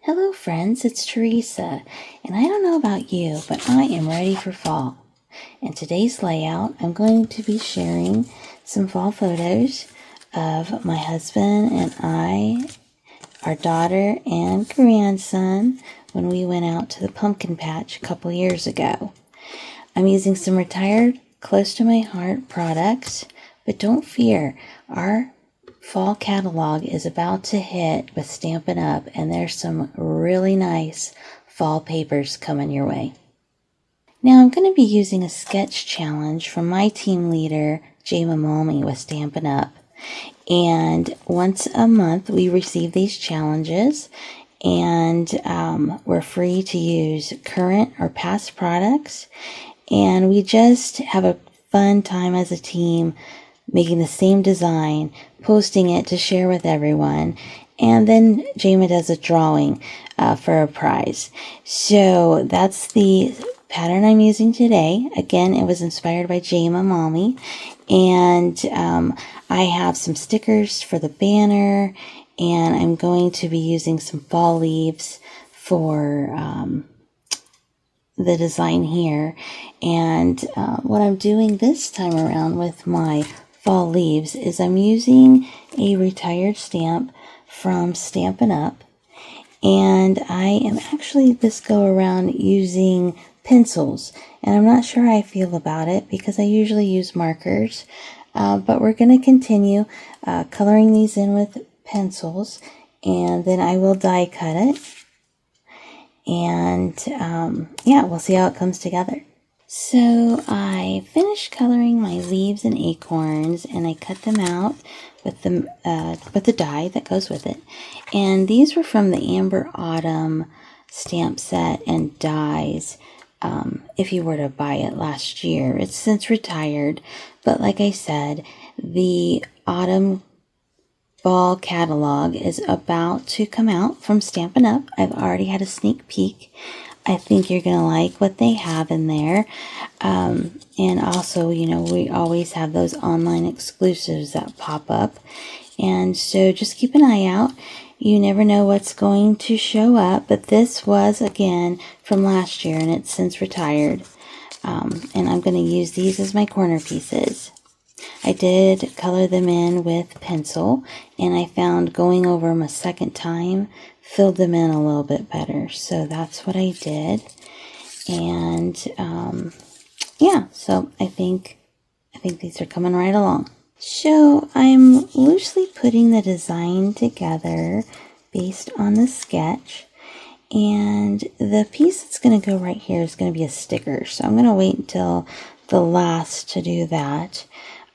Hello friends, it's Teresa, and I don't know about you, but I am ready for fall. In today's layout, I'm going to be sharing some fall photos of my husband and I, our daughter and grandson, when we went out to the pumpkin patch a couple years ago. I'm using some retired, close to my heart products, but don't fear, our fall catalog is about to hit with Stampin' Up, and there's some really nice fall papers coming your way. Now I'm going to be using a sketch challenge from my team leader, Jayma Malme with Stampin' Up. And once a month we receive these challenges, and we're free to use current or past products. And we just have a fun time as a team making the same design, posting it to share with everyone, and then Jayma does a drawing for a prize. So that's the pattern I'm using today. Again, it was inspired by Jayma Malme, and I have some stickers for the banner, and I'm going to be using some fall leaves for the design here. And what I'm doing this time around with my fall leaves is I'm using a retired stamp from Stampin' Up, and I am actually this go around using pencils, and I'm not sure how I feel about it because I usually use markers, but we're going to continue coloring these in with pencils, and then I will die cut it, and yeah, we'll see how it comes together. So I finished coloring my leaves and acorns, and I cut them out with the die that goes with it. And these were from the Amber Autumn stamp set and dies. If you were to buy it last year, it's since retired. But like I said, the Autumn Fall catalog is about to come out from Stampin' Up. I've already had a sneak peek. I think you're going to like what they have in there. And also, you know, we always have those online exclusives that pop up. And so just keep an eye out. You never know what's going to show up. But this was, again, from last year, and it's since retired. And I'm going to use these as my corner pieces. I did color them in with pencil, and I found going over them a second time filled them in a little bit better. So that's what I did. And yeah, so I think these are coming right along. So I'm loosely putting the design together based on the sketch. And the piece that's going to go right here is going to be a sticker. So I'm going to wait until the last to do that.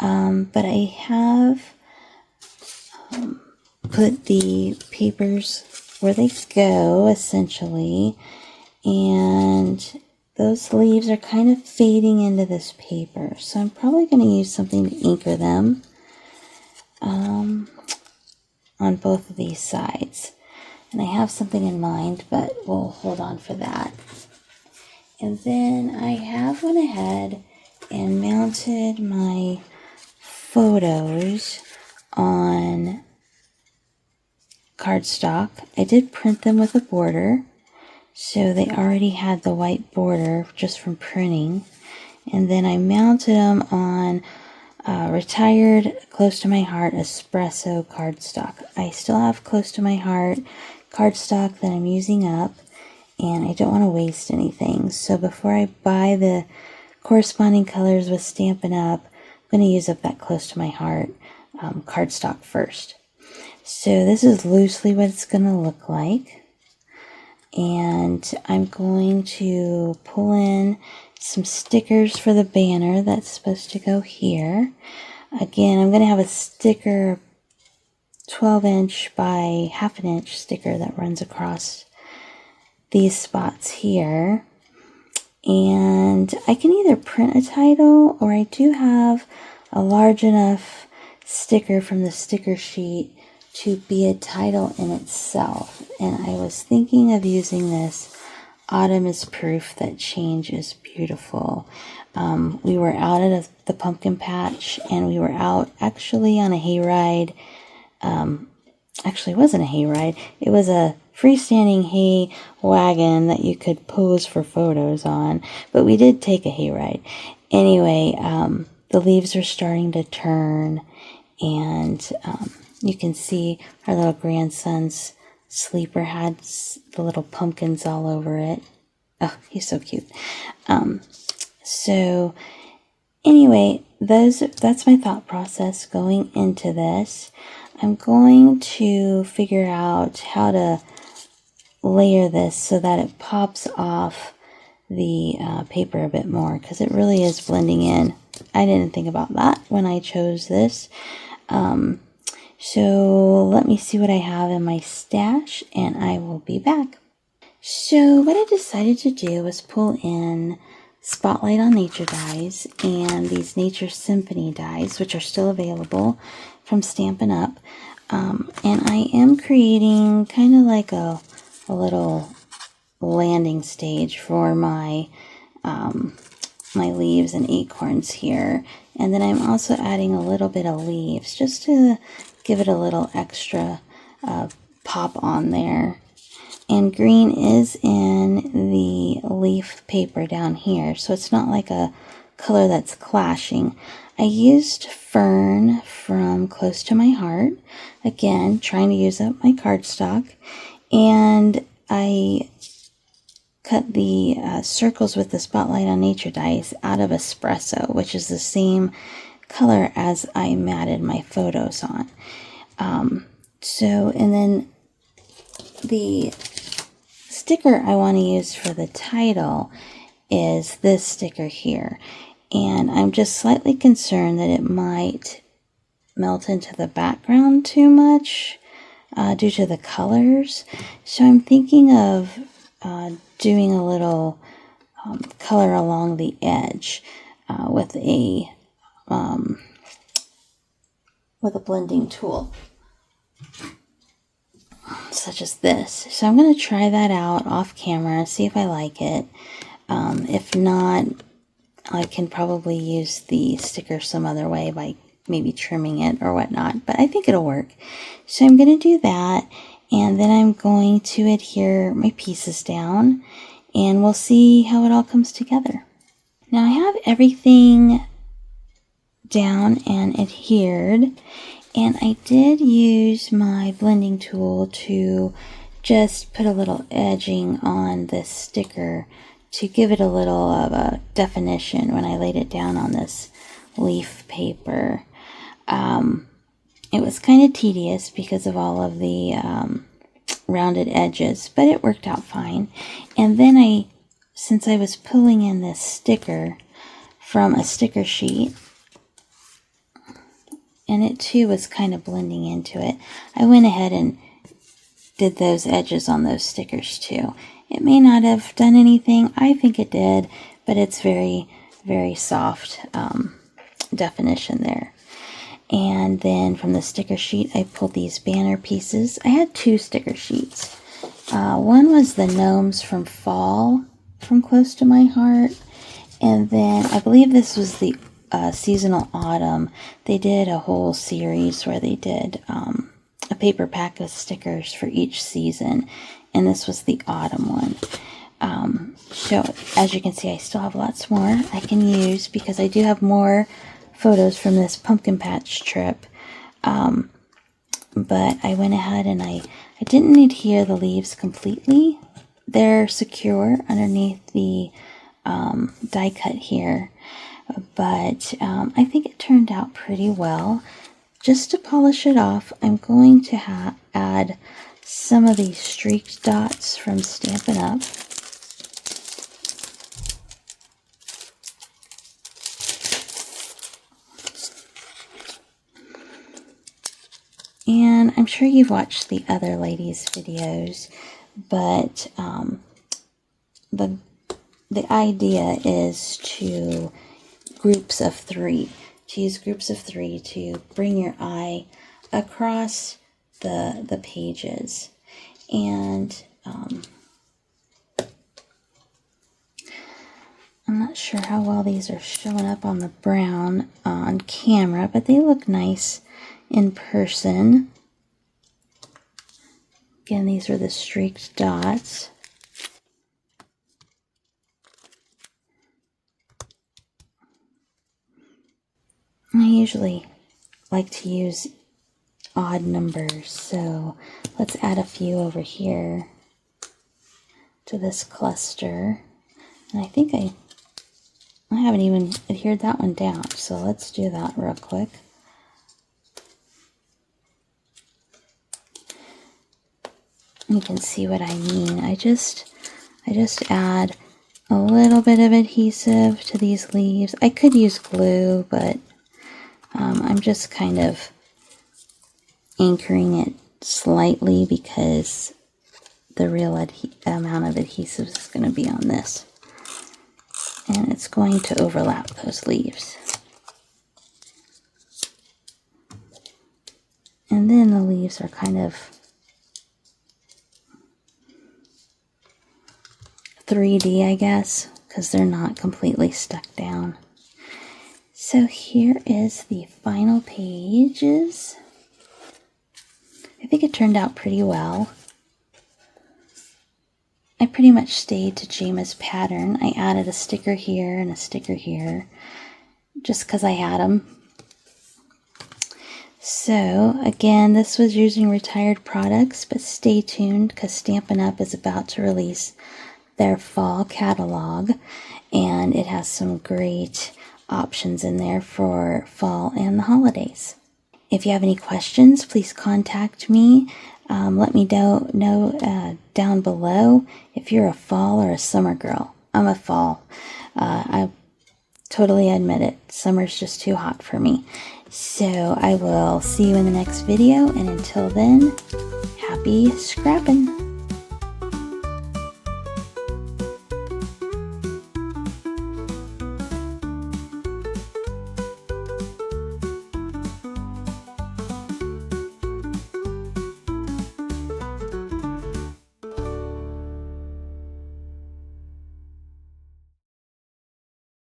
But I have put the papers where they go, essentially, and those leaves are kind of fading into this paper, so I'm probably going to use something to anchor them on both of these sides. And I have something in mind, but we'll hold on for that. And then I have went ahead and mounted my photos on cardstock. I did print them with a border, so they already had the white border just from printing. And then I mounted them on retired Close to My Heart Espresso Cardstock. I still have Close to My Heart cardstock that I'm using up, and I don't want to waste anything. So before I buy the corresponding colors with Stampin' Up, I'm going to use up that Close to My Heart cardstock first. So this is loosely what it's going to look like. And I'm going to pull in some stickers for the banner that's supposed to go here. Again, I'm going to have a sticker, 12-inch by half an inch sticker that runs across these spots here. And I can either print a title, or I do have a large enough sticker from the sticker sheet to be a title in itself. And I was thinking of using this Autumn is Proof That Change is Beautiful. We were out at the pumpkin patch, and we were out actually on a hayride. Actually, it wasn't a hayride. It was a freestanding hay wagon that you could pose for photos on, but we did take a hayride. Anyway, the leaves are starting to turn, and you can see our little grandson's sleeper had the little pumpkins all over it. Oh, he's so cute. So anyway, that's my thought process going into this. I'm going to figure out how to layer this so that it pops off the paper a bit more, because it really is blending in. I didn't think about that when I chose this. So let me see what I have in my stash, and I will be back. So what I decided to do was pull in Spotlight on Nature dies and these Nature Symphony dies, which are still available from Stampin' Up. And I am creating kind of like a little landing stage for my my leaves and acorns here. And then I'm also adding a little bit of leaves just to give it a little extra pop on there. And green is in the leaf paper down here, so it's not like a color that's clashing. I used Fern from Close to My Heart, again, trying to use up my cardstock, and I cut the circles with the Spotlight on Nature dies out of Espresso, which is the same color as I matted my photos on. And then the sticker I want to use for the title is this sticker here, and I'm just slightly concerned that it might melt into the background too much due to the colors. So I'm thinking of doing a little color along the edge with a blending tool, such as this. So I'm going to try that out off camera, see if I like it. If not, I can probably use the sticker some other way by maybe trimming it or whatnot, but I think it'll work. So I'm going to do that, and then I'm going to adhere my pieces down, and we'll see how it all comes together. Now I have everything down and adhered, and I did use my blending tool to just put a little edging on this sticker to give it a little of a definition when I laid it down on this leaf paper. It was kind of tedious because of all of the rounded edges, but it worked out fine. And then since I was pulling in this sticker from a sticker sheet, and it too was kind of blending into it, I went ahead and did those edges on those stickers too. It may not have done anything, I think it did, but it's very, very soft definition there. And then from the sticker sheet, I pulled these banner pieces. I had two sticker sheets. One was the gnomes from fall from Close to My Heart, and then I believe this was the seasonal autumn. They did a whole series where they did a paper pack of stickers for each season, and this was the autumn one. So as you can see, I still have lots more I can use because I do have more photos from this pumpkin patch trip. But I went ahead and I didn't adhere the leaves completely. They're secure underneath the die cut here, but I think it turned out pretty well. Just to polish it off, I'm going to add some of these streaked dots from Stampin' Up. And I'm sure you've watched the other ladies' videos, but the idea is to groups of three. To use groups of three to bring your eye across the pages. And I'm not sure how well these are showing up on the brown on camera, but they look nice in person. Again, these are the streaked dots. I usually like to use odd numbers, so let's add a few over here to this cluster. And I think I haven't even adhered that one down, so let's do that real quick. You can see what I mean. I just add a little bit of adhesive to these leaves. I could use glue, but I'm just kind of anchoring it slightly because the real amount of adhesive is going to be on this. And it's going to overlap those leaves. And then the leaves are kind of 3D, I guess, because they're not completely stuck down. So here is the final pages. I think it turned out pretty well. I pretty much stayed to Jayma's pattern. I added a sticker here and a sticker here, just because I had them. So again, this was using retired products, but stay tuned because Stampin' Up! Is about to release their fall catalog, and it has some great options in there for fall and the holidays. If you have any questions, please contact me. Let me know down below if you're a fall or a summer girl. I'm a fall. I totally admit it. Summer's just too hot for me. So I will see you in the next video, and until then, happy scrapping!